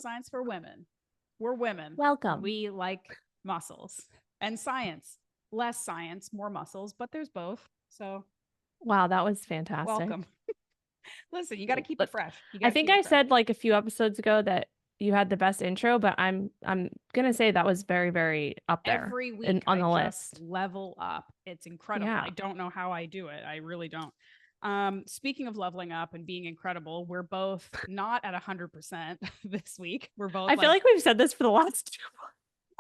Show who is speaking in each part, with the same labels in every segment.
Speaker 1: Science for women. We're women.
Speaker 2: Welcome.
Speaker 1: We like muscles and science. Less science, more muscles, but there's both. So
Speaker 2: Wow, that was fantastic.
Speaker 1: welcome. Listen, you got to keep it fresh.
Speaker 2: I think I said like a few episodes ago that you had the best intro, but I'm gonna say that was very, very up there.
Speaker 1: Every week
Speaker 2: on the
Speaker 1: I
Speaker 2: list.
Speaker 1: just level up. It's incredible.
Speaker 2: Yeah.
Speaker 1: I don't know how I do it. I really don't. Speaking of leveling up and being incredible, we're both not at 100% this week. We're both.
Speaker 2: I feel like we've said this for the last 2 months.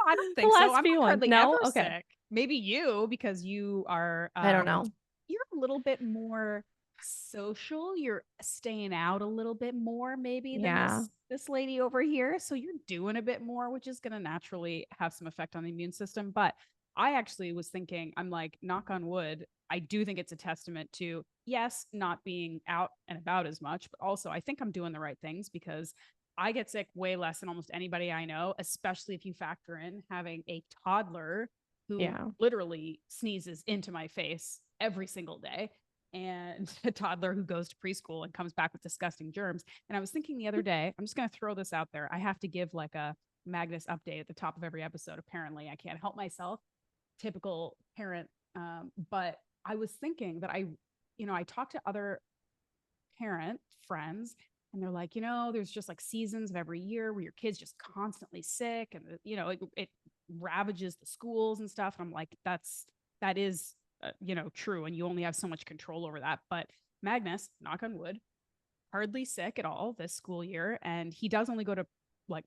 Speaker 1: I don't think so. I'm hardly
Speaker 2: no?
Speaker 1: ever
Speaker 2: Okay.
Speaker 1: sick. Maybe you, because you are.
Speaker 2: I don't know.
Speaker 1: You're a little bit more social. You're staying out a little bit more, maybe than this lady over here. So you're doing a bit more, which is going to naturally have some effect on the immune system. But I actually was thinking, I'm like, knock on wood. I do think it's a testament to, yes, not being out and about as much, but also I think I'm doing the right things because I get sick way less than almost anybody I know, especially if you factor in having a toddler who literally sneezes into my face every single day, and a toddler who goes to preschool and comes back with disgusting germs. And I was thinking the other day, I'm just going to throw this out there. I have to give like a Magnus update at the top of every episode. Apparently, I can't help myself. Typical parent. But I was thinking that I talked to other parent friends, and they're like, there's just like seasons of every year where your kid's just constantly sick, and it ravages the schools and stuff. And I'm like, that is true, and you only have so much control over that. But Magnus, knock on wood, hardly sick at all this school year, and he does only go to like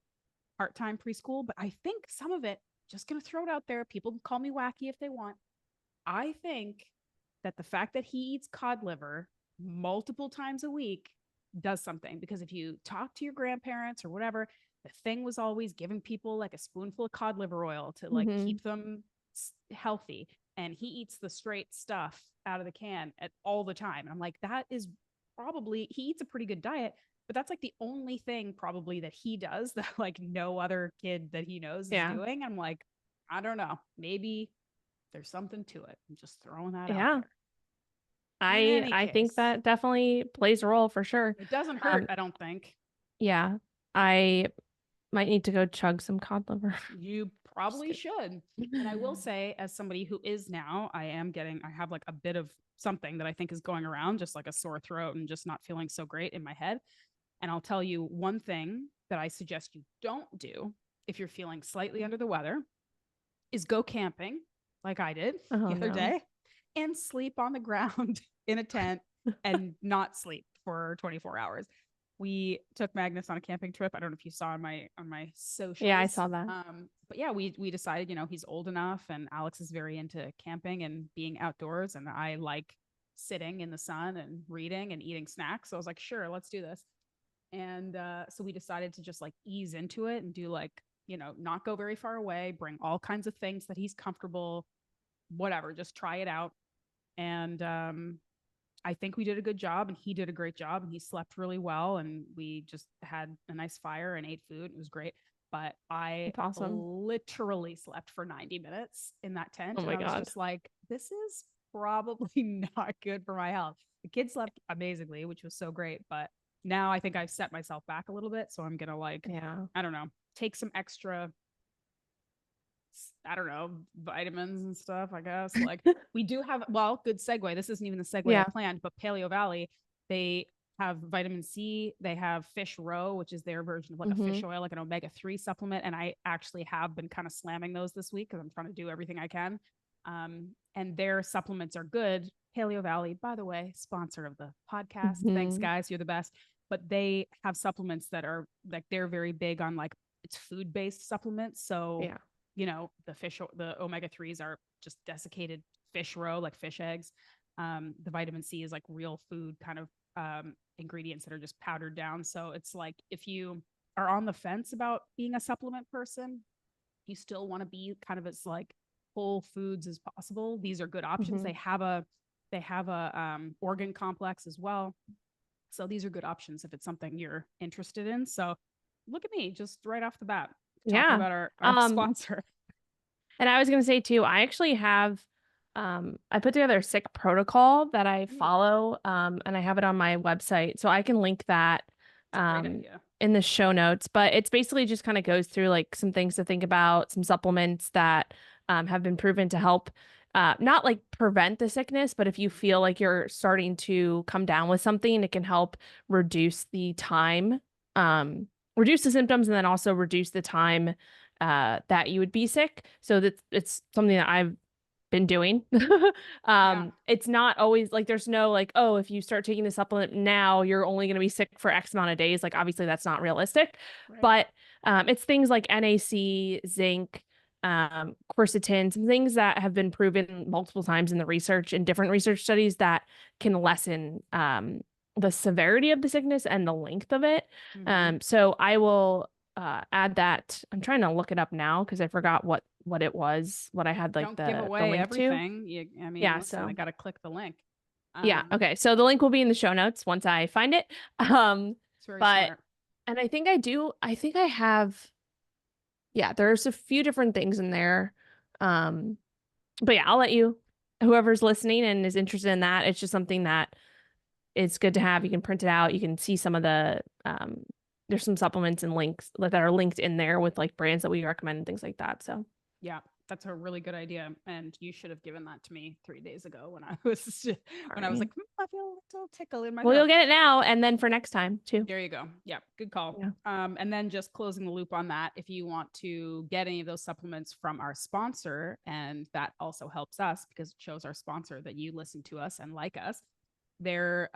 Speaker 1: part-time preschool. But I think some of it, just gonna throw it out there, people can call me wacky if they want, I think that the fact that he eats cod liver multiple times a week does something. Because if you talk to your grandparents or whatever, the thing was always giving people like a spoonful of cod liver oil to like keep them healthy. And he eats the straight stuff out of the can all the time. And I'm like, that is probably, he eats a pretty good diet, but that's like the only thing probably that he does that like no other kid that he knows is doing. I'm like, I don't know, maybe there's something to it. I'm just throwing that out there.
Speaker 2: I think that definitely plays a role for sure.
Speaker 1: It doesn't hurt, I don't think.
Speaker 2: Yeah. I might need to go chug some cod liver.
Speaker 1: You probably should. And I will say, as somebody who is now, I have like a bit of something that I think is going around, just like a sore throat and just not feeling so great in my head. And I'll tell you one thing that I suggest you don't do if you're feeling slightly under the weather is go camping like I did the other day and sleep on the ground in a tent and not sleep for 24 hours. We took Magnus on a camping trip. I don't know if you saw on my socials.
Speaker 2: Yeah, I saw that.
Speaker 1: But yeah, we decided, he's old enough, and Alex is very into camping and being outdoors, and I like sitting in the sun and reading and eating snacks. So I was like, sure, let's do this. And so we decided to just like ease into it and do like, not go very far away, bring all kinds of things that he's comfortable, whatever, just try it out. And I think we did a good job, and he did a great job, and he slept really well, and we just had a nice fire and ate food. It was great. But I literally slept for 90 minutes in that tent.
Speaker 2: Oh my God.
Speaker 1: I was just like, this is probably not good for my health. The kids slept amazingly, which was so great. But now I think I've set myself back a little bit. So I'm going to I don't know, take some extra, I don't know, vitamins and stuff, I guess. Like we do have, good segue. This isn't even the segue I planned, but Paleo Valley, they have vitamin C. They have fish roe, which is their version of like a fish oil, like an omega-3 supplement. And I actually have been kind of slamming those this week because I'm trying to do everything I can. And their supplements are good. Paleo Valley, by the way, sponsor of the podcast. Thanks, guys. You're the best. But they have supplements that are like, they're very big on like, it's food-based supplements. So, the omega-3s are just desiccated fish roe, like fish eggs. The vitamin C is like real food kind of ingredients that are just powdered down. So it's like, if you are on the fence about being a supplement person, you still want to be kind of as like whole foods as possible. These are good options. They have a organ complex as well. So these are good options if it's something you're interested in. So look at me, just right off the bat, talking about our sponsor.
Speaker 2: And I was going to say too, I actually have, I put together a sick protocol that I follow, and I have it on my website, so I can link that.
Speaker 1: Great idea.
Speaker 2: in the show notes, but it's basically just kind of goes through like some things to think about, some supplements that have been proven to help not like prevent the sickness, but if you feel like you're starting to come down with something, it can help reduce the time, reduce the symptoms, and then also reduce the time that you would be sick. So that it's something that I've been doing.
Speaker 1: Yeah.
Speaker 2: It's not always like there's no like, oh, if you start taking the supplement now, you're only going to be sick for X amount of days. Like obviously that's not realistic,
Speaker 1: Right.
Speaker 2: but it's things like NAC, zinc, quercetin, some things that have been proven multiple times in the research in different research studies that can lessen the severity of the sickness and the length of it. So I will add that. I'm trying to look it up now because I forgot what it was, what I had like
Speaker 1: Don't give
Speaker 2: the
Speaker 1: away
Speaker 2: link to.
Speaker 1: everything. I mean,
Speaker 2: Yeah,
Speaker 1: listen, I
Speaker 2: so
Speaker 1: got to click the link.
Speaker 2: yeah, okay. So the link will be in the show notes once I find it.
Speaker 1: It's very
Speaker 2: But
Speaker 1: smart.
Speaker 2: and I think I have, yeah, there's a few different things in there. Um, but yeah, I'll let you, whoever's listening and is interested in that, it's just something that it's good to have. You can print it out. You can see some of the there's some supplements and links that are linked in there with like brands that we recommend and things like that. So
Speaker 1: Yeah, that's a really good idea. And you should have given that to me 3 days ago when I was
Speaker 2: sorry.
Speaker 1: like, I feel a little tickle in my
Speaker 2: Well,
Speaker 1: throat.
Speaker 2: you'll get it now and then for next time too.
Speaker 1: There you go. Yeah, good call.
Speaker 2: Yeah.
Speaker 1: And then just closing the loop on that, if you want to get any of those supplements from our sponsor, and that also helps us because it shows our sponsor that you listen to us and like us. The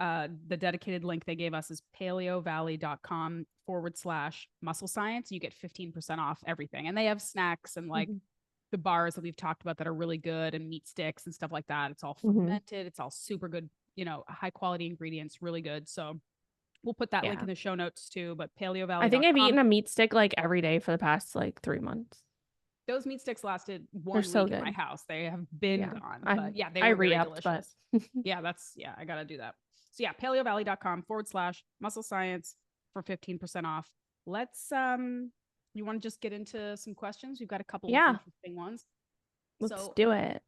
Speaker 1: dedicated link they gave us is paleovalley.com/muscle science. You get 15% off everything. And they have snacks and like the bars that we've talked about that are really good and meat sticks and stuff like that. It's all fermented. It's all super good, high quality ingredients, really good. So we'll put that link
Speaker 2: Yeah.
Speaker 1: in the show notes too, but
Speaker 2: I think I've
Speaker 1: paleovalley.com.
Speaker 2: eaten a meat stick like every day for the past like 3 months.
Speaker 1: Those meat sticks lasted
Speaker 2: They're
Speaker 1: 1 week
Speaker 2: so
Speaker 1: at my
Speaker 2: good.
Speaker 1: house. They have been
Speaker 2: Yeah.
Speaker 1: gone,
Speaker 2: I
Speaker 1: but yeah, they
Speaker 2: I
Speaker 1: were very
Speaker 2: re-upped, but
Speaker 1: delicious. Yeah, I got to do that. So yeah, paleovalley.com/muscle science for 15% off. Let's, you want to just get into some questions? We've got a couple of
Speaker 2: yeah,
Speaker 1: interesting ones.
Speaker 2: let's
Speaker 1: So
Speaker 2: do it.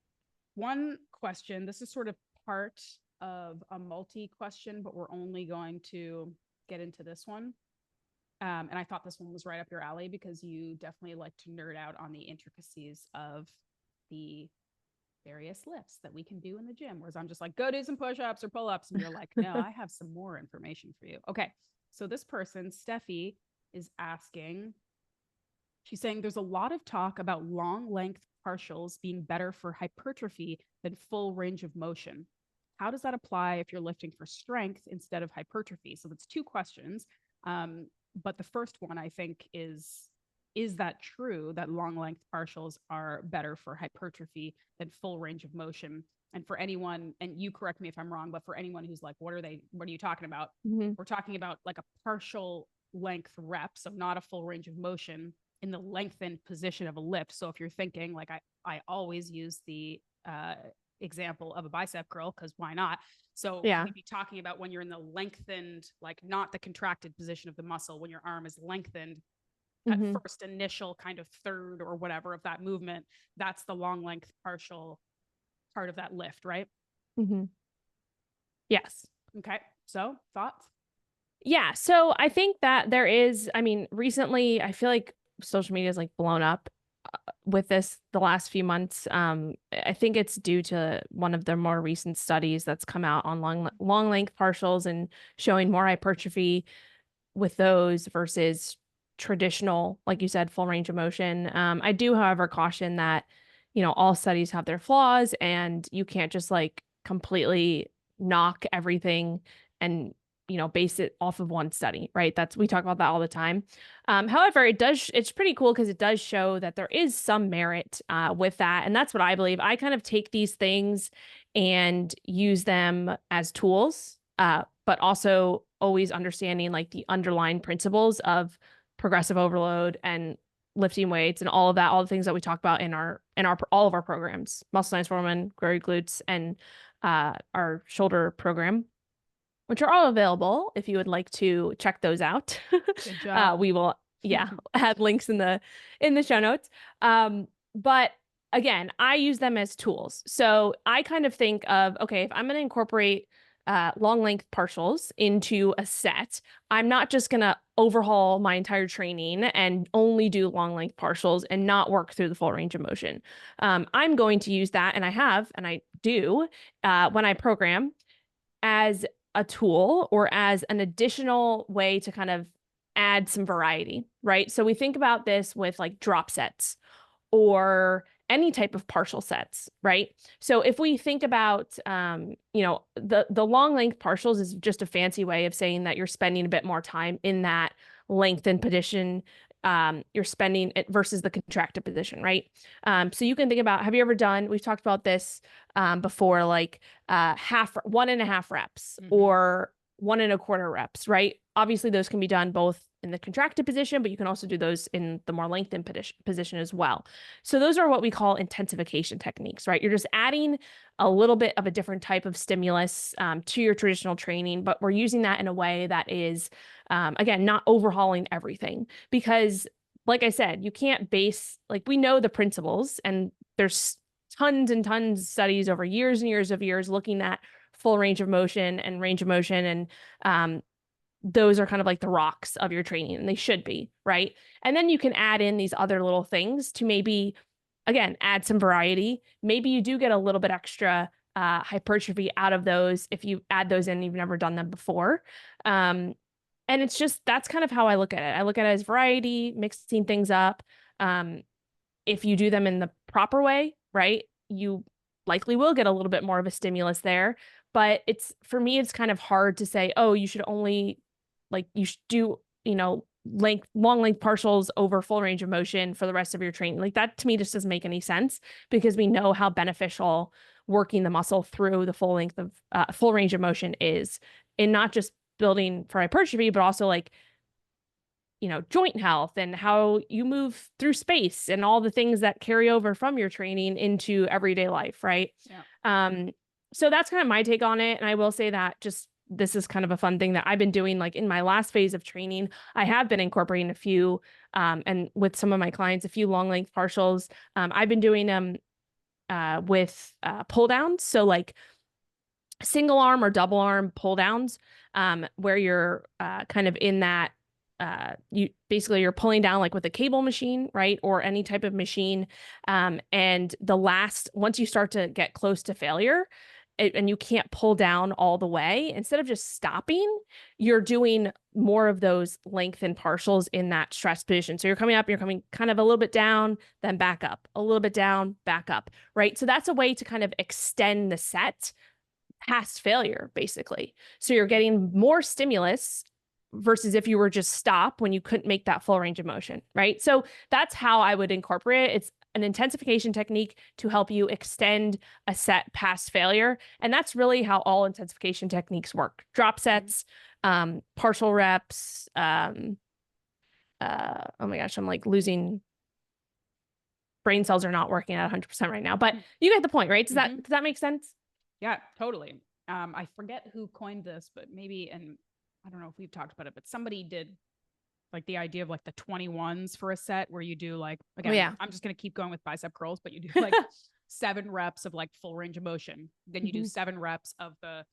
Speaker 1: one question, this is sort of part of a multi question, but we're only going to get into this one. And I thought this one was right up your alley because you definitely like to nerd out on the intricacies of the various lifts that we can do in the gym. Whereas I'm just like, go do some push-ups or pull-ups. And you're like, no, I have some more information for you. Okay. So this person, Steffi, is asking, she's saying there's a lot of talk about long length partials being better for hypertrophy than full range of motion. How does that apply if you're lifting for strength instead of hypertrophy? So that's two questions. But the first one I think is that true that long length partials are better for hypertrophy than full range of motion? And for anyone, and you correct me if I'm wrong, but for anyone who's like, what are you talking about? We're talking about like a partial length rep, so not a full range of motion in the lengthened position of a lift. So if you're thinking like I always use the example of a bicep curl because why not? So
Speaker 2: Yeah.
Speaker 1: we'd be talking about when you're in the lengthened, like not the contracted position of the muscle, when your arm is lengthened at first initial kind of third or whatever of that movement, that's the long length partial part of that lift, right?
Speaker 2: Yes.
Speaker 1: Okay. So thoughts?
Speaker 2: Yeah. So I think that there is, I mean, recently I feel like social media is like blown up with this the last few months. I think it's due to one of the more recent studies that's come out on long length partials and showing more hypertrophy with those versus traditional, like you said, full range of motion. I do, however, caution that, all studies have their flaws and you can't just like completely knock everything and, base it off of one study, right? We talk about that all the time. However, it's pretty cool because it does show that there is some merit with that. And that's what I believe. I kind of take these things and use them as tools, but also always understanding like the underlying principles of progressive overload and lifting weights and all of that, all the things that we talk about in all of our programs, Muscle Science for Women, Grow Your Glutes, and our shoulder program, which are all available if you would like to check those out.
Speaker 1: Good job.
Speaker 2: We will, yeah, add links in the show notes. But again, I use them as tools. So I kind of think of, okay, if I'm going to incorporate long length partials into a set, I'm not just going to overhaul my entire training and only do long length partials and not work through the full range of motion. I'm going to use that, and I have, and I do when I program, as a tool or as an additional way to kind of add some variety, right? So we think about this with like drop sets or any type of partial sets, right? So if we think about, the long length partials is just a fancy way of saying that you're spending a bit more time in that lengthened position. You're spending it versus the contracted position, right? So you can think about, have you ever done, we've talked about this before, like 1.5 reps or 1.25 reps, right? Obviously those can be done both in the contracted position, but you can also do those in the more lengthened position as well. So those are what we call intensification techniques, right? You're just adding a little bit of a different type of stimulus to your traditional training, but we're using that in a way that is, again, not overhauling everything. Because like I said, you can't base, like, we know the principles, and there's tons and tons of studies over years and years of years looking at full range of motion and range of motion, and those are kind of like the rocks of your training, and they should be, right? And then you can add in these other little things to maybe, again, add some variety. Maybe you do get a little bit extra hypertrophy out of those if you add those in, you've never done them before. And it's just, that's kind of how I look at it. I look at it as variety, mixing things up. If you do them in the proper way, right, you likely will get a little bit more of a stimulus there. But for me, it's kind of hard to say, oh, you should only, like, you should do, long length partials over full range of motion for the rest of your training. Like, that to me just doesn't make any sense, because we know how beneficial working the muscle through the full range of motion is, in not just building for hypertrophy, but also like, joint health and how you move through space and all the things that carry over from your training into everyday life, right?
Speaker 1: Yeah.
Speaker 2: So that's kind of my take on it. And I will say that this is kind of a fun thing that I've been doing, like in my last phase of training. I have been incorporating a few, and with some of my clients, a few long length partials. I've been doing them with pull downs. So like single arm or double arm pull downs, where you're kind of in that, you're pulling down like with a cable machine, right? Or any type of machine. And once you start to get close to failure, and you can't pull down all the way, instead of just stopping, you're doing more of those lengthened partials in that stress position. So you're coming kind of a little bit down, then back up, a little bit down, back up, right? So that's a way to kind of extend the set past failure, basically. So you're getting more stimulus versus if you were just stop when you couldn't make that full range of motion, right? So that's how I would incorporate it. It's an intensification technique to help you extend a set past failure. And that's really how all intensification techniques work. Drop sets, partial reps. Oh my gosh, I'm like losing, brain cells are not working at 100% right now, but you get the point, right? Does that make sense?
Speaker 1: Yeah, totally. I forget who coined this, but maybe, and I don't know if we've talked about it, but somebody did like the idea of like the 21s for a set, where you do like, again, I'm just going to keep going with bicep curls, but you do like 7 reps of like full range of motion. Then you do 7 reps of the,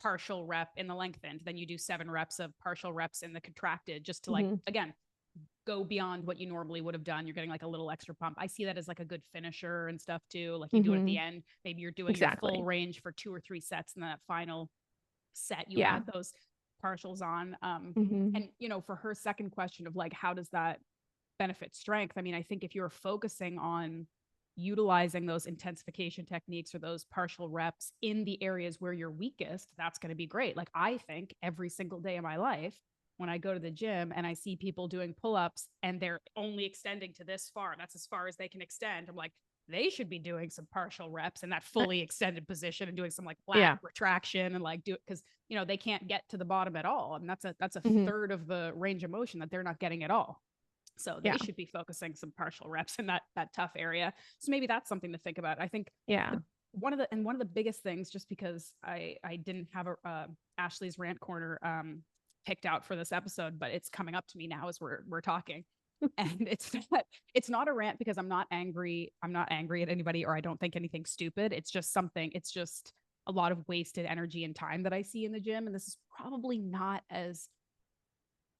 Speaker 1: partial rep in the lengthened. Then you do 7 reps of partial reps in the contracted, just to like, again, go beyond what you normally would have done. You're getting like a little extra pump. I see that as like a good finisher and stuff too. Like you do it at the end. Maybe you're doing your full range for 2 or 3 sets, and then that final set you add those partials on. And for her second question of like, how does that benefit strength? I mean, I think if you're focusing on utilizing those intensification techniques or those partial reps in the areas where you're weakest, that's going to be great. Like, I think every single day of my life, when I go to the gym and I see people doing pull-ups and they're only extending to this far, that's as far as they can extend, I'm like, they should be doing some partial reps in that fully extended position and doing some like lat retraction and like do it, because they can't get to the bottom at all. And that's a third of the range of motion that they're not getting at all. So they should be focusing some partial reps in that tough area. So maybe that's something to think about. I think one of the biggest things, just because I didn't have Ashleigh's rant corner picked out for this episode, but it's coming up to me now as we're talking. And it's not a rant because I'm not angry at anybody, or I don't think anything's stupid. It's just a lot of wasted energy and time that I see in the gym. And this is probably not as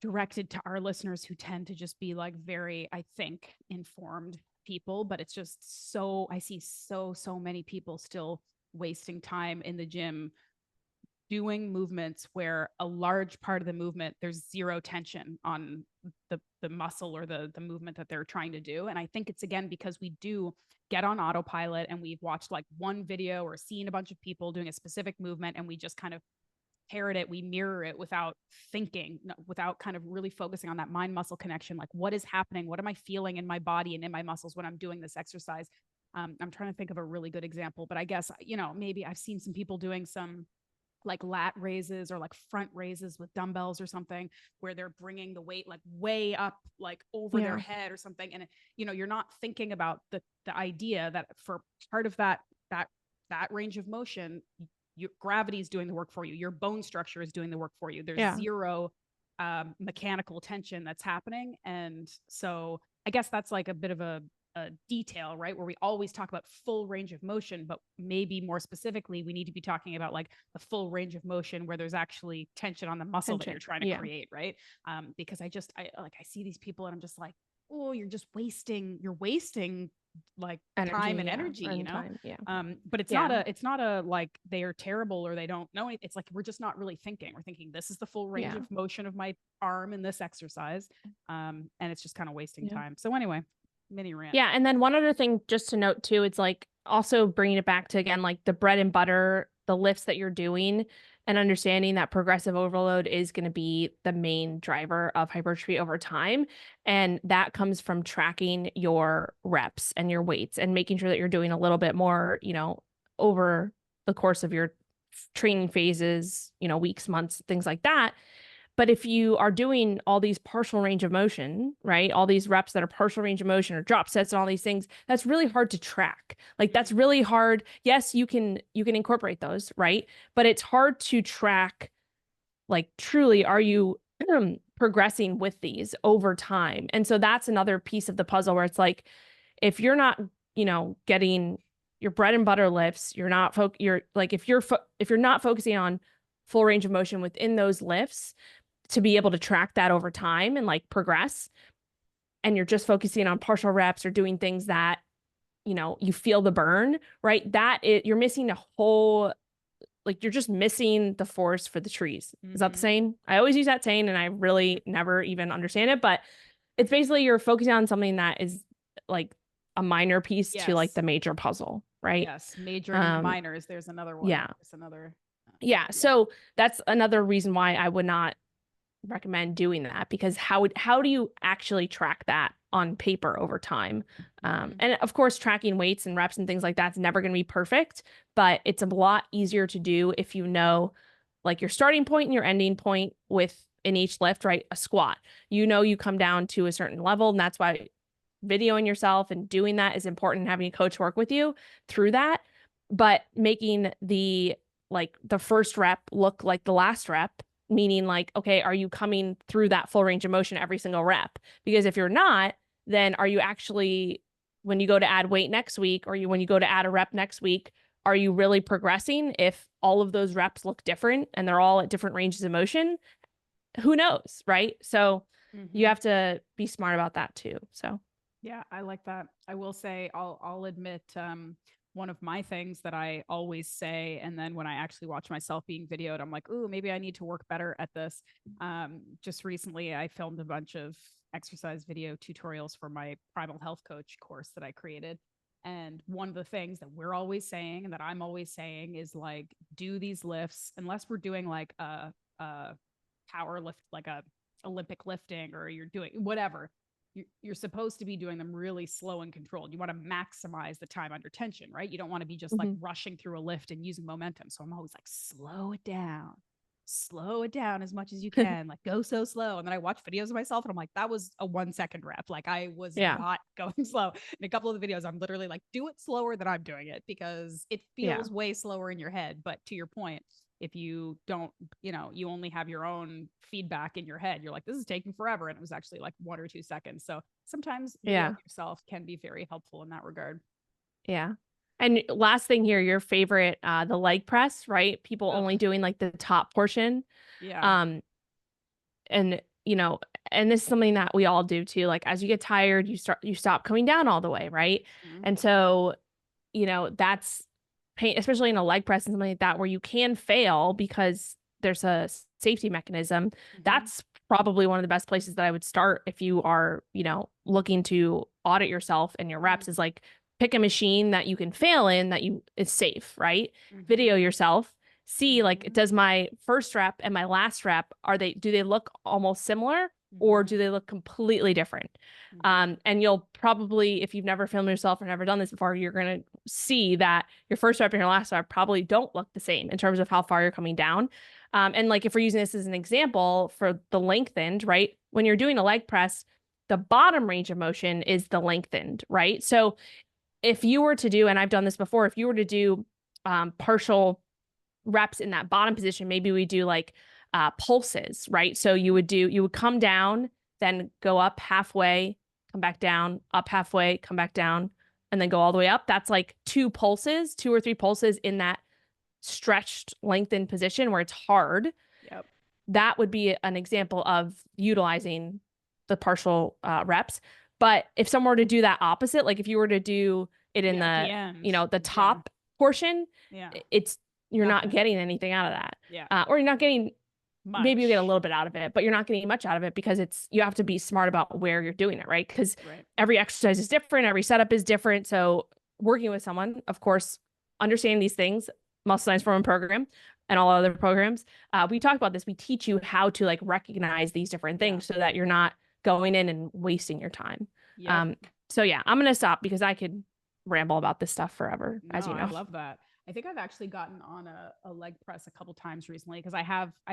Speaker 1: directed to our listeners who tend to just be like very, I think, informed people, but it's just I see so many people still wasting time in the gym doing movements where a large part of the movement there's zero tension on the muscle or the movement that they're trying to do. And I think it's again because we do get on autopilot and we've watched like one video or seen a bunch of people doing a specific movement and we just kind of parrot it, we mirror it without thinking, without kind of really focusing on that mind muscle connection. Like, what is happening? What am I feeling in my body and in my muscles when I'm doing this exercise? I'm trying to think of a really good example, but I guess, maybe I've seen some people doing some like lat raises or like front raises with dumbbells or something where they're bringing the weight like way up, like over their head or something. And, you're not thinking about the idea that for part of that range of motion, your gravity is doing the work for you. Your bone structure is doing the work for you. There's zero mechanical tension that's happening. And so I guess that's like a bit of a detail, right? Where we always talk about full range of motion, but maybe more specifically, we need to be talking about like the full range of motion where there's actually tension on the muscle that you're trying to create, right? Because I see these people and I'm just like, oh, you're wasting like energy, time and energy,
Speaker 2: time,
Speaker 1: but it's not a like they are terrible or they don't know anything. It's like we're just not really thinking. We're thinking this is the full range of motion of my arm in this exercise, and it's just kind of wasting time. So anyway, mini rant.
Speaker 2: Yeah, and then one other thing just to note too, it's like also bringing it back to again like the bread and butter, the lifts that you're doing, and understanding that progressive overload is going to be the main driver of hypertrophy over time. And that comes from tracking your reps and your weights and making sure that you're doing a little bit more, over the course of your training phases, weeks, months, things like that. But if you are doing all these partial range of motion, right, all these reps that are partial range of motion or drop sets and all these things, that's really hard to track. Like that's really hard. Yes, you can incorporate those, right? But it's hard to track, like truly, are you progressing with these over time? And so that's another piece of the puzzle where it's like, if you're not, getting your bread and butter lifts, you're not if you're not focusing on full range of motion within those lifts, to be able to track that over time and like progress, and you're just focusing on partial reps or doing things that, you feel the burn, right? You're missing a whole, like you're just missing the forest for the trees. Is that the saying? I always use that saying and I really never even understand it, but it's basically you're focusing on something that is like a minor piece to like the major puzzle, right?
Speaker 1: Yes, majoring in the minors. There's another one.
Speaker 2: Yeah.
Speaker 1: There's another.
Speaker 2: So that's another reason why I would not recommend doing that, because how do you actually track that on paper over time? And of course, tracking weights and reps and things like that's never going to be perfect, but it's a lot easier to do if you know like your starting point and your ending point in each lift, right? A squat, you come down to a certain level, and that's why videoing yourself and doing that is important, and having a coach work with you through that. But making the first rep look like the last rep, meaning like, okay, are you coming through that full range of motion every single rep? Because if you're not, then are you actually, when you go to add weight next week, or when you go to add a rep next week, are you really progressing if all of those reps look different and they're all at different ranges of motion? Who knows, right? So you have to be smart about that too. So
Speaker 1: yeah, I like that. I will say, I'll admit, one of my things that I always say, and then when I actually watch myself being videoed, I'm like, ooh, maybe I need to work better at this. Just recently, I filmed a bunch of exercise video tutorials for my Primal Health Coach course that I created. And one of the things that we're always saying, and that I'm always saying, is like, do these lifts, unless we're doing like a power lift, like a Olympic lifting, or you're doing whatever, you're supposed to be doing them really slow and controlled. You want to maximize the time under tension, right? You don't want to be just like rushing through a lift and using momentum. So I'm always like, slow it down as much as you can, like go so slow. And then I watch videos of myself and I'm like, that was a 1 second rep. Like I was not going slow. In a couple of the videos, I'm literally like, do it slower than I'm doing it, because it feels way slower in your head. But to your point, if you don't, you only have your own feedback in your head, you're like, this is taking forever. And it was actually like 1 or 2 seconds. So sometimes yourself can be very helpful in that regard.
Speaker 2: Yeah. And last thing here, your favorite, the leg press, right? People only doing like the top portion.
Speaker 1: Yeah.
Speaker 2: And you know, and this is something that we all do too. Like as you get tired, you stop coming down all the way, right?
Speaker 1: Mhm.
Speaker 2: And so, you know, that's pain, especially in a leg press and something like that, where you can fail because there's a safety mechanism.
Speaker 1: Mhm.
Speaker 2: That's probably one of the best places that I would start if you are, you know, looking to audit yourself and your reps,
Speaker 1: Mhm.
Speaker 2: is like pick a machine that you can fail in, that you is safe, right? Video
Speaker 1: Mhm.
Speaker 2: yourself, see like,
Speaker 1: Mhm.
Speaker 2: does my first rep and my last rep, do they look almost similar, or
Speaker 1: Mhm.
Speaker 2: do they look completely different?
Speaker 1: Mhm.
Speaker 2: And you'll probably, if you've never filmed yourself or never done this before, you're going to see that your first rep and your last rep probably don't look the same in terms of how far you're coming down. And like if we're using this as an example for the lengthened, right? When you're doing a leg press, the bottom range of motion is the lengthened, right? So if you were to do, and I've done this before, if you were to do partial reps in that bottom position, maybe we do like pulses, right? So you would come down, then go up halfway, come back down, up halfway, come back down, and then go all the way up. That's like 2 pulses, 2 or 3 pulses in that stretched, lengthened position where it's hard.
Speaker 1: Yep.
Speaker 2: That would be an example of utilizing the partial reps. But if someone were to do that opposite, like if you were to do it in
Speaker 1: Yeah, at
Speaker 2: the,
Speaker 1: the end.
Speaker 2: you know, the
Speaker 1: Yeah.
Speaker 2: top portion,
Speaker 1: Yeah.
Speaker 2: it's, you're not
Speaker 1: Nothing.
Speaker 2: getting anything out of that.
Speaker 1: Yeah.
Speaker 2: Or you're not getting, maybe you get a
Speaker 1: Much.
Speaker 2: little bit out of it, but you're not getting much out of it because you have to be smart about where you're doing it, right? Because
Speaker 1: Right.
Speaker 2: every exercise is different, every setup is different. So working with someone, of course, understanding these things, muscle science foreman program and all other programs, we talk about this. We teach you how to like recognize these different
Speaker 1: Yeah.
Speaker 2: things so that you're not going in and wasting your time.
Speaker 1: Yep.
Speaker 2: So yeah, I'm gonna stop because I could ramble about this stuff forever,
Speaker 1: No,
Speaker 2: as you
Speaker 1: I
Speaker 2: know.
Speaker 1: love that. I think I've actually gotten on a leg press a couple times recently because I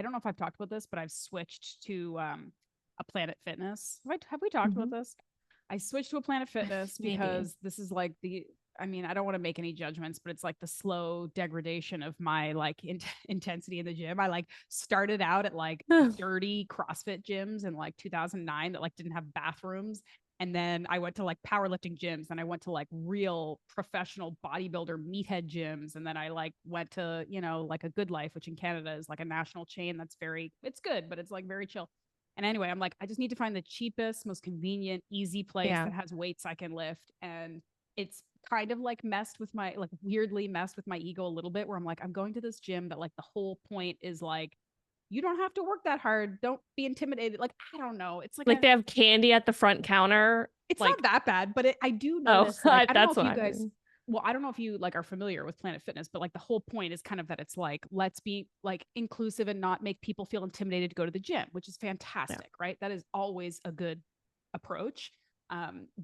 Speaker 1: don't know if I've talked about this, but I've switched to a Planet Fitness. Have we talked about
Speaker 2: Mhm.
Speaker 1: this? I switched to a Planet Fitness
Speaker 2: Maybe.
Speaker 1: because this is like I mean, I don't want to make any judgments, but it's like the slow degradation of my like intensity in the gym. I like started out at like dirty CrossFit gyms in like 2009 that like didn't have bathrooms. And then I went to like powerlifting gyms, and I went to like real professional bodybuilder meathead gyms. And then I like went to, you know, like a Good Life, which in Canada is like a national chain that's it's good, but it's like very chill. And anyway, I'm like, I just need to find the cheapest, most convenient, easy place
Speaker 2: Yeah.
Speaker 1: that has weights I can lift. And it's kind of like weirdly messed with my ego a little bit, where I'm like, I'm going to this gym that like the whole point is like, you don't have to work that hard. Don't be intimidated. Like, I don't know. It's like
Speaker 2: Like they have candy at the front counter.
Speaker 1: it's not
Speaker 2: Like,
Speaker 1: that bad, but I do
Speaker 2: oh,
Speaker 1: notice, like, I don't know
Speaker 2: that's
Speaker 1: if
Speaker 2: what
Speaker 1: you
Speaker 2: I
Speaker 1: guys,
Speaker 2: mean.
Speaker 1: well, I don't know if you like are familiar with Planet Fitness, but like the whole point is kind of that it's like, let's be like inclusive and not make people feel intimidated to go to the gym, which is
Speaker 2: Yeah.
Speaker 1: fantastic, right? That is always a good approach.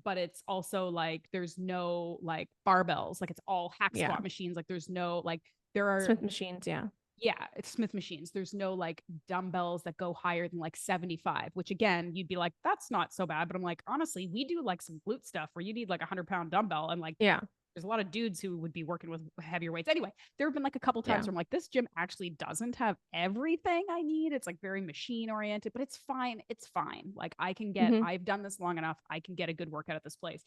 Speaker 1: But it's also like there's no like barbells, like it's all hack
Speaker 2: Yeah.
Speaker 1: squat machines. Like there's no like there are
Speaker 2: Smith machines. Yeah.
Speaker 1: yeah, it's Smith machines. There's no like dumbbells that go higher than like 75, which again, you'd be like, that's not so bad. But I'm like, honestly, we do like some glute stuff where you need like a 100-pound dumbbell. And like,
Speaker 2: Yeah.
Speaker 1: there's a lot of dudes who would be working with heavier weights. Anyway, there have been like a couple
Speaker 2: Yeah.
Speaker 1: times where I'm like, this gym actually doesn't have everything I need. It's like very machine oriented, but it's fine. It's fine. Like,
Speaker 2: Hmm.
Speaker 1: I've done this long enough. I can get a good workout at this place.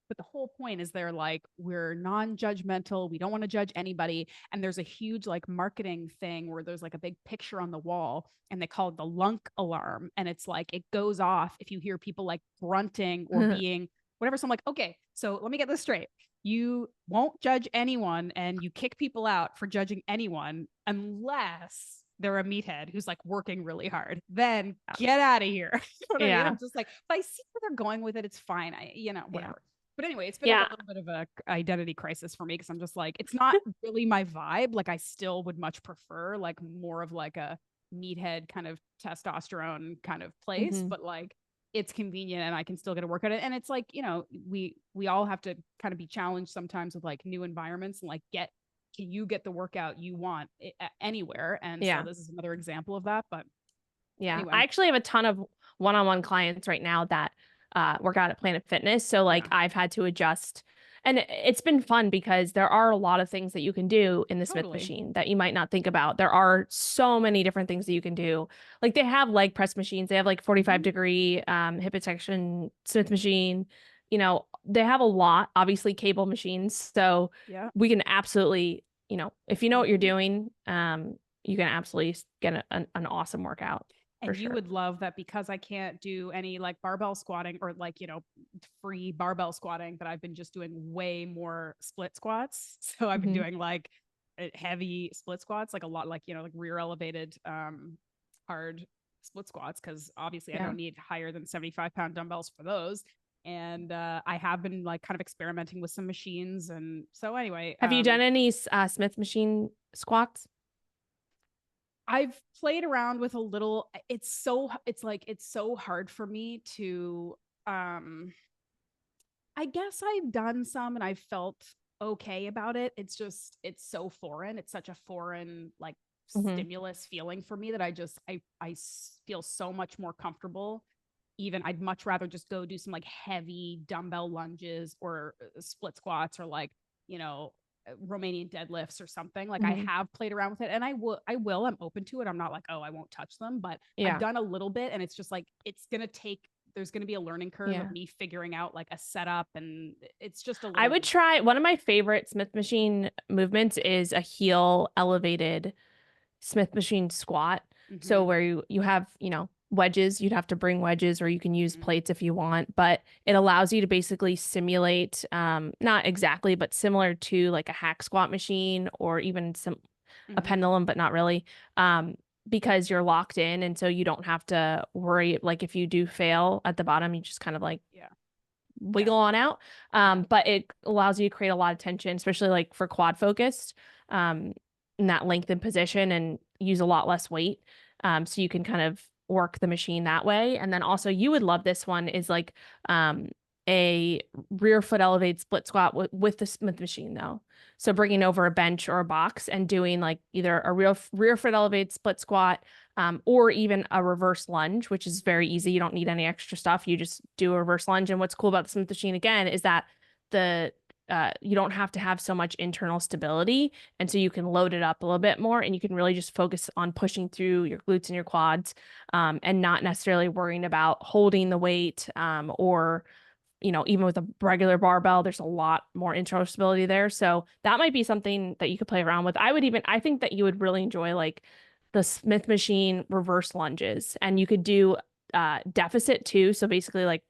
Speaker 1: But the whole point is they're like, we're non-judgmental, we don't want to judge anybody. And there's a huge like marketing thing where there's like a big picture on the wall, and they call it the lunk alarm, and it's like it goes off if you hear people like grunting or being whatever. So I'm like, okay, so let me get this straight. You won't judge anyone, and you kick people out for judging anyone unless they're a meathead who's like working really hard. Then get out of here. You know what I mean?
Speaker 2: Yeah.
Speaker 1: I'm just like, if I see where they're going with it, it's fine.
Speaker 2: Yeah.
Speaker 1: Whatever. But anyway, it's been like
Speaker 2: Yeah.
Speaker 1: a little bit of a identity crisis for me, because I'm just like, it's not really my vibe. Like I still would much prefer like more of like a meathead kind of testosterone kind of place,
Speaker 2: Hmm.
Speaker 1: but like it's convenient and I can still get a workout. And it's like, you know, we all have to kind of be challenged sometimes with like new environments, and like can you get the workout you want anywhere? And so
Speaker 2: Yeah.
Speaker 1: this is another example of that. But
Speaker 2: Yeah.
Speaker 1: anyway,
Speaker 2: I actually have a ton of one-on-one clients right now that work out at Planet Fitness. So like
Speaker 1: yeah,
Speaker 2: I've had to adjust, and it's been fun because there are a lot of things that you can do in the Smith
Speaker 1: totally.
Speaker 2: machine that you might not think about. There are so many different things that you can do. Like they have leg press machines. They have like 45
Speaker 1: Mhm.
Speaker 2: degree hip extension Smith machine. You know, they have a lot, obviously cable machines. So
Speaker 1: Yeah.
Speaker 2: we can absolutely, you know, if you know what you're
Speaker 1: Mhm.
Speaker 2: doing, you can absolutely get an awesome workout.
Speaker 1: And you would love that because I can't do any like barbell squatting or like, free barbell squatting, but I've been just doing way more split squats. So I've been doing like heavy split squats, like a lot, like, like rear elevated, hard split squats. Cause obviously I don't need higher than 75-pound dumbbells for those. And I have been like kind of experimenting with some machines. And so anyway,
Speaker 2: Have you done any Smith machine squats?
Speaker 1: I've played around with a little. It's so hard for me to I guess I've done some and I felt okay about it. It's so foreign. It's such a foreign like stimulus feeling for me that I feel so much more comfortable. Even I'd much rather just go do some like heavy dumbbell lunges or split squats or like, Romanian deadlifts or something. Like I have played around with it and I'm open to it. I'm not like, oh, I won't touch them, but I've done a little bit and it's just like, there's going to be a learning curve of me figuring out like a setup. And it's just a little.
Speaker 2: I would try, one of my favorite Smith machine movements is a heel elevated Smith machine squat. So where you have, wedges, you'd have to bring wedges or you can use plates if you want, but it allows you to basically simulate, not exactly, but similar to like a hack squat machine or even a pendulum, but not really. Because you're locked in. And so you don't have to worry, like if you do fail at the bottom, you just kind of like wiggle on out. But it allows you to create a lot of tension, especially like for quad focused, in that lengthened position and use a lot less weight. So you can kind of work the machine that way. And then also you would love this one is like a rear foot elevated split squat with the Smith machine though. So bringing over a bench or a box and doing like either a rear foot elevated split squat, or even a reverse lunge, which is very easy. You don't need any extra stuff. You just do a reverse lunge. And what's cool about the Smith machine again is that you don't have to have so much internal stability. And so you can load it up a little bit more and you can really just focus on pushing through your glutes and your quads, and not necessarily worrying about holding the weight, or even with a regular barbell, there's a lot more internal stability there. So that might be something that you could play around with. I think that you would really enjoy like the Smith machine reverse lunges, and you could do deficit too. So basically like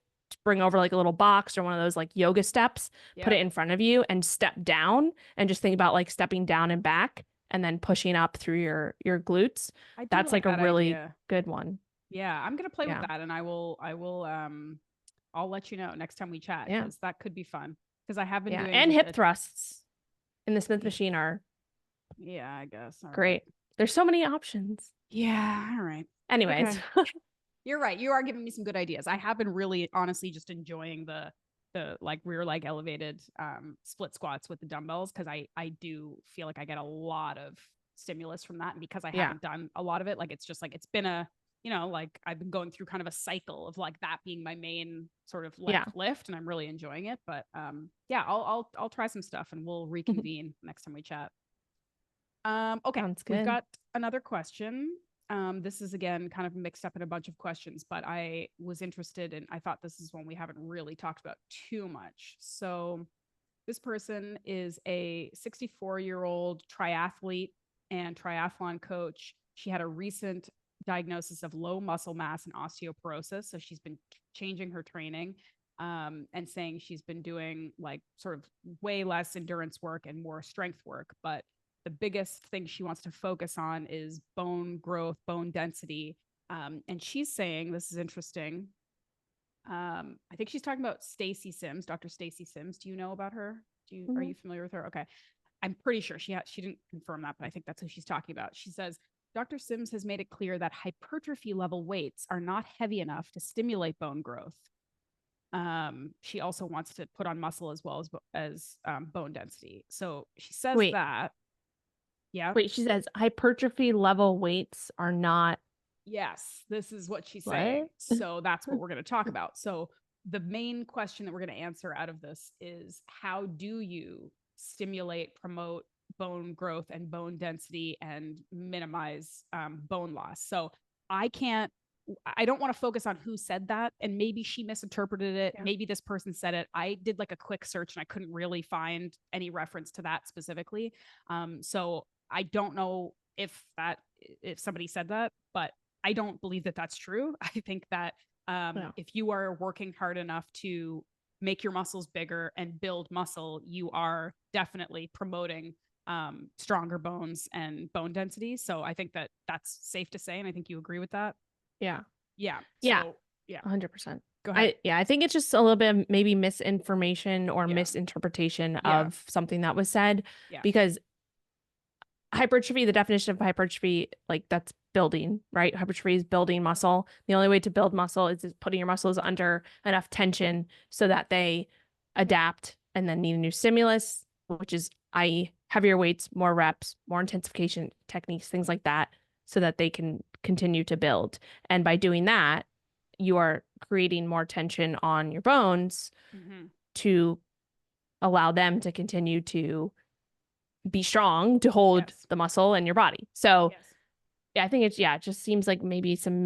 Speaker 2: bring over like a little box or one of those like yoga steps, put it in front of you and step down and just think about like stepping down and back and then pushing up through your glutes. That's like a really good one.
Speaker 1: Yeah, I'm gonna play with that and I'll let you know next time we chat because that could be fun. Because I have been doing
Speaker 2: and hip thrusts in the Smith machine are
Speaker 1: I guess
Speaker 2: great. Right. There's so many options.
Speaker 1: Yeah. All right.
Speaker 2: Anyways.
Speaker 1: Okay. You're right. You are giving me some good ideas. I have been really honestly just enjoying the like rear leg elevated split squats with the dumbbells because I do feel like I get a lot of stimulus from that. And because I haven't done a lot of it, like it's just like it's been a like I've been going through kind of a cycle of like that being my main sort of lift and I'm really enjoying it. But I'll try some stuff and we'll reconvene next time we chat. Okay. We've got another question. This is again kind of mixed up in a bunch of questions, but I was interested in, I thought this is one we haven't really talked about too much. So this person is a 64-year-old triathlete and triathlon coach. She had a recent diagnosis of low muscle mass and osteoporosis. So she's been changing her training, and saying she's been doing like sort of way less endurance work and more strength work. But the biggest thing she wants to focus on is bone growth, bone density. And she's saying, this is interesting. I think she's talking about Stacy Sims, Dr. Stacy Sims. Do you know about her? Are you familiar with her? Okay. I'm pretty sure she didn't confirm that, but I think that's who she's talking about. She says, Dr. Sims has made it clear that hypertrophy level weights are not heavy enough to stimulate bone growth. She also wants to put on muscle as well as bone density. So she says that. Yeah.
Speaker 2: Wait, she says hypertrophy level weights are not.
Speaker 1: Yes, this is what she's saying. So that's what we're going to talk about. So the main question that we're going to answer out of this is how do you stimulate, promote bone growth and bone density and minimize bone loss? So I don't want to focus on who said that. And maybe she misinterpreted it. Yeah. Maybe this person said it. I did like a quick search and I couldn't really find any reference to that specifically. So I don't know if somebody said that, but I don't believe that that's true. I think that if you are working hard enough to make your muscles bigger and build muscle, you are definitely promoting stronger bones and bone density. So I think that that's safe to say, and I think you agree with that.
Speaker 2: Yeah.
Speaker 1: Yeah.
Speaker 2: Yeah.
Speaker 1: So yeah,
Speaker 2: 100%.
Speaker 1: go ahead.
Speaker 2: I think it's just a little bit of maybe misinformation or
Speaker 1: Yeah.
Speaker 2: misinterpretation
Speaker 1: Yeah.
Speaker 2: of something that was said,
Speaker 1: Yeah.
Speaker 2: because hypertrophy, the definition of hypertrophy, like that's building, right? Hypertrophy is building muscle. The only way to build muscle is putting your muscles under enough tension so that they adapt and then need a new stimulus, which is, i.e., heavier weights, more reps, more intensification techniques, things like that, so that they can continue to build. And by doing that, you are creating more tension on your bones to allow them to continue to be strong to hold
Speaker 1: Yes.
Speaker 2: the muscle in your body. So
Speaker 1: Yes.
Speaker 2: yeah, I think it's, yeah, it just seems like maybe some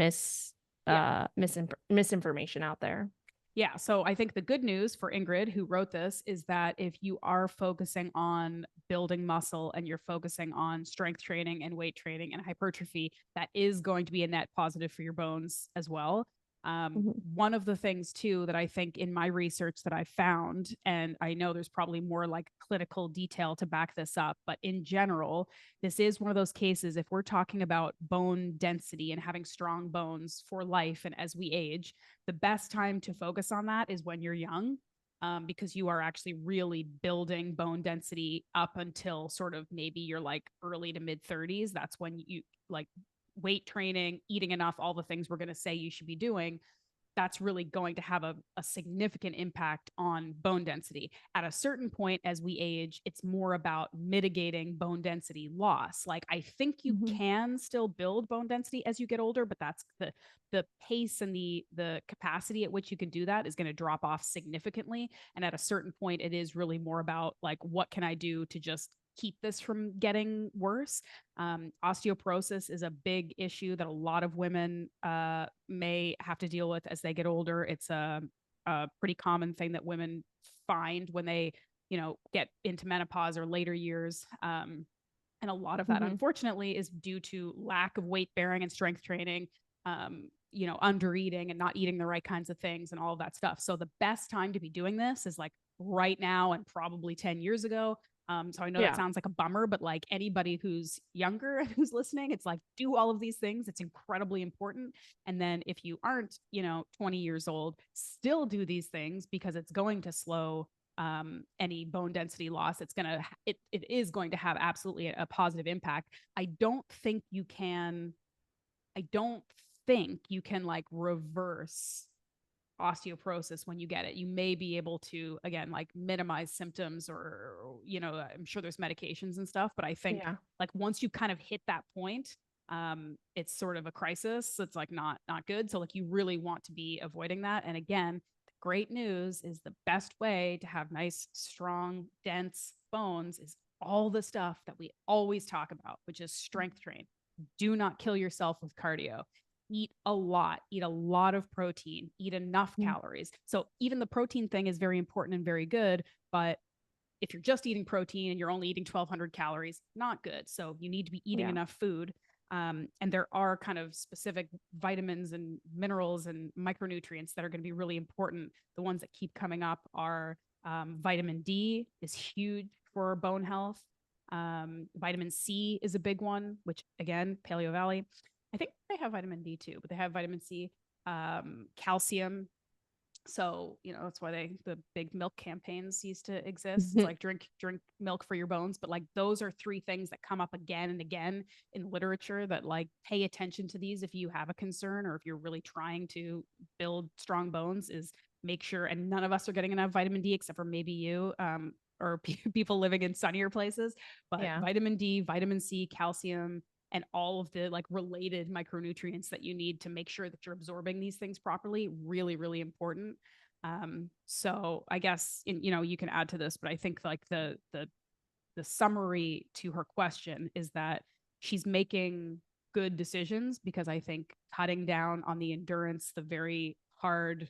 Speaker 1: Yeah.
Speaker 2: misinformation out there.
Speaker 1: Yeah. So I think the good news for Ingrid, who wrote this, is that if you are focusing on building muscle and you're focusing on strength training and weight training and hypertrophy, that is going to be a net positive for your bones as well. One of the things too that I think in my research that I found, and I know there's probably more like clinical detail to back this up, but in general, this is one of those cases, if we're talking about bone density and having strong bones for life and as we age, the best time to focus on that is when you're young. Because you are actually really building bone density up until sort of maybe you're like early to mid 30s. That's when you like weight training, eating enough, all the things we're going to say you should be doing, that's really going to have a significant impact on bone density. At a certain point, as we age, it's more about mitigating bone density loss. Like I think you can still build bone density as you get older, but that's the pace and the capacity at which you can do that is going to drop off significantly. And at a certain point, it is really more about like, what can I do to just keep this from getting worse? Osteoporosis is a big issue that a lot of women may have to deal with as they get older. It's a pretty common thing that women find when they, get into menopause or later years. And a lot of that, unfortunately, is due to lack of weight bearing and strength training, under eating and not eating the right kinds of things and all of that stuff. So the best time to be doing this is like right now and probably 10 years ago. So I know that sounds like a bummer, but like anybody who's younger who's listening, it's like do all of these things. It's incredibly important. And then if you aren't, 20 years old, still do these things because it's going to slow any bone density loss. It is going to have absolutely a positive impact. I don't think you can like reverse osteoporosis when you get it. You may be able to, again, like minimize symptoms or, I'm sure there's medications and stuff, but I think like once you kind of hit that point, it's sort of a crisis. It's like not good. So like you really want to be avoiding that. And again, the great news is the best way to have nice, strong, dense bones is all the stuff that we always talk about, which is strength train. Do not kill yourself with cardio. Eat a lot of protein, eat enough calories. So even the protein thing is very important and very good, but if you're just eating protein and you're only eating 1,200 calories, not good. So you need to be eating enough food. And there are kind of specific vitamins and minerals and micronutrients that are going to be really important. The ones that keep coming up are vitamin D is huge for bone health. Vitamin C is a big one, which again, Paleo Valley. I think they have vitamin D too, but they have vitamin C, calcium. So, that's why the big milk campaigns used to exist. It's like drink milk for your bones. But like those are three things that come up again and again in literature that like pay attention to these if you have a concern or if you're really trying to build strong bones, is make sure, and none of us are getting enough vitamin D except for maybe you, or people living in sunnier places, but vitamin D, vitamin C, calcium, and all of the like related micronutrients that you need to make sure that you're absorbing these things properly, really, really important. So I guess you can add to this, but I think like the summary to her question is that she's making good decisions, because I think cutting down on the endurance, the very hard,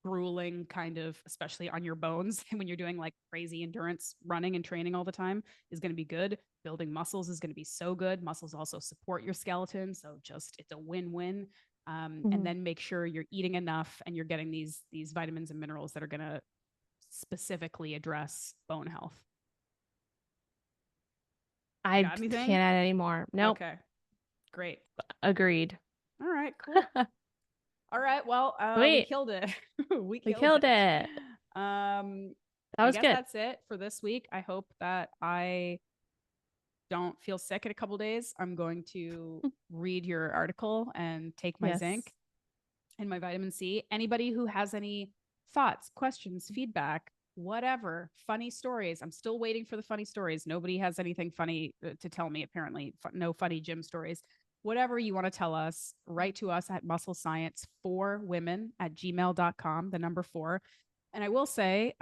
Speaker 1: grueling kind of, especially on your bones when you're doing like crazy endurance running and training all the time, is going to be good. building muscles is going to be so good. Muscles also support your skeleton. So just, it's a win-win. And then make sure you're eating enough and you're getting these vitamins and minerals that are going to specifically address bone health.
Speaker 2: I can't add any more. Nope.
Speaker 1: Okay. Great.
Speaker 2: Agreed.
Speaker 1: All right, cool. All right. Well, we killed it. we killed it.
Speaker 2: That was good.
Speaker 1: That's it for this week. I hope that I don't feel sick in a couple days. I'm going to read your article and take my zinc and my vitamin C. Anybody who has any thoughts, questions, feedback, whatever, funny stories. I'm still waiting for the funny stories. Nobody has anything funny to tell me, apparently. No funny gym stories. Whatever you want to tell us, write to us at musclescience4women@gmail.com, the number 4. And I will say,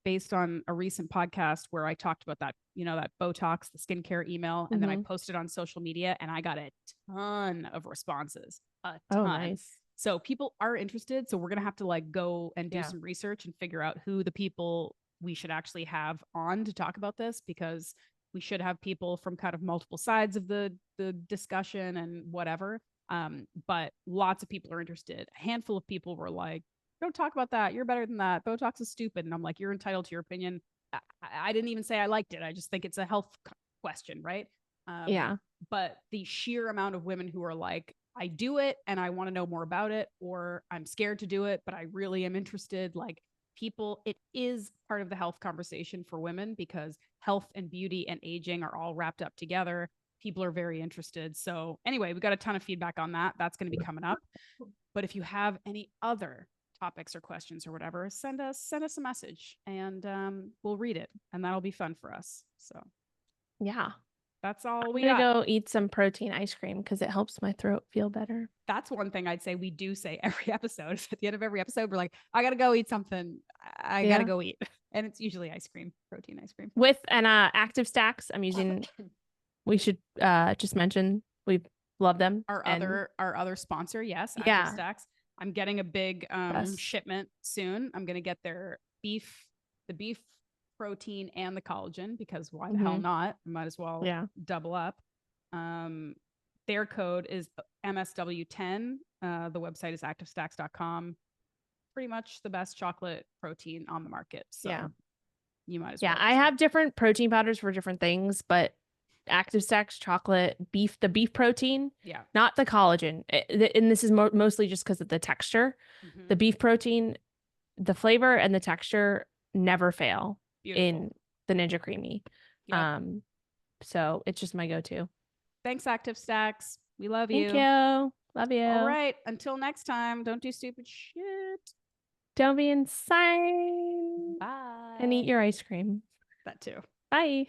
Speaker 1: based on a recent podcast where I talked about that, that Botox, the skincare email, and then I posted on social media and I got a ton of responses, a ton.
Speaker 2: Oh, nice.
Speaker 1: So people are interested. So we're going to have to go and do some research and figure out who the people we should actually have on to talk about this, because we should have people from kind of multiple sides of the discussion and whatever. But lots of people are interested. A handful of people were like, don't talk about that. You're better than that. Botox is stupid. And I'm like, you're entitled to your opinion. I didn't even say I liked it. I just think it's a health question, right? But the sheer amount of women who are like, I do it and I want to know more about it, or I'm scared to do it, but I really am interested. Like, people, it is part of the health conversation for women, because health and beauty and aging are all wrapped up together. People are very interested. So anyway, we got a ton of feedback on that. That's going to be coming up. But if you have any other topics or questions or whatever, send us a message and we'll read it, and that'll be fun for us. So that's all we got.
Speaker 2: I'm gonna go eat some protein ice cream because it helps my throat feel better.
Speaker 1: That's one thing I'd say we do say every episode. At the end of every episode, we're like, I gotta go eat something. I gotta go eat. And it's usually ice cream, protein ice cream.
Speaker 2: With an Active Stacks I'm using. We should just mention we love them.
Speaker 1: Our other sponsor, yes, Active Stacks. I'm getting a big shipment soon. I'm gonna get the beef protein and the collagen, because why the hell not? Might as well double up. Their code is MSW10. The website is activestacks.com. Pretty much the best chocolate protein on the market. So you might as well.
Speaker 2: I have different protein powders for different things, but Active Stacks chocolate the beef protein, not the collagen. And this is mostly just because of the texture. The beef protein, the flavor and the texture never fail. Beautiful. In the Ninja Creamy. So it's just my go-to.
Speaker 1: Thanks, Active Stacks. We love you.
Speaker 2: Thank you. Love you.
Speaker 1: All right. Until next time, don't do stupid shit.
Speaker 2: Don't be insane.
Speaker 1: Bye.
Speaker 2: And eat your ice cream.
Speaker 1: That too.
Speaker 2: Bye.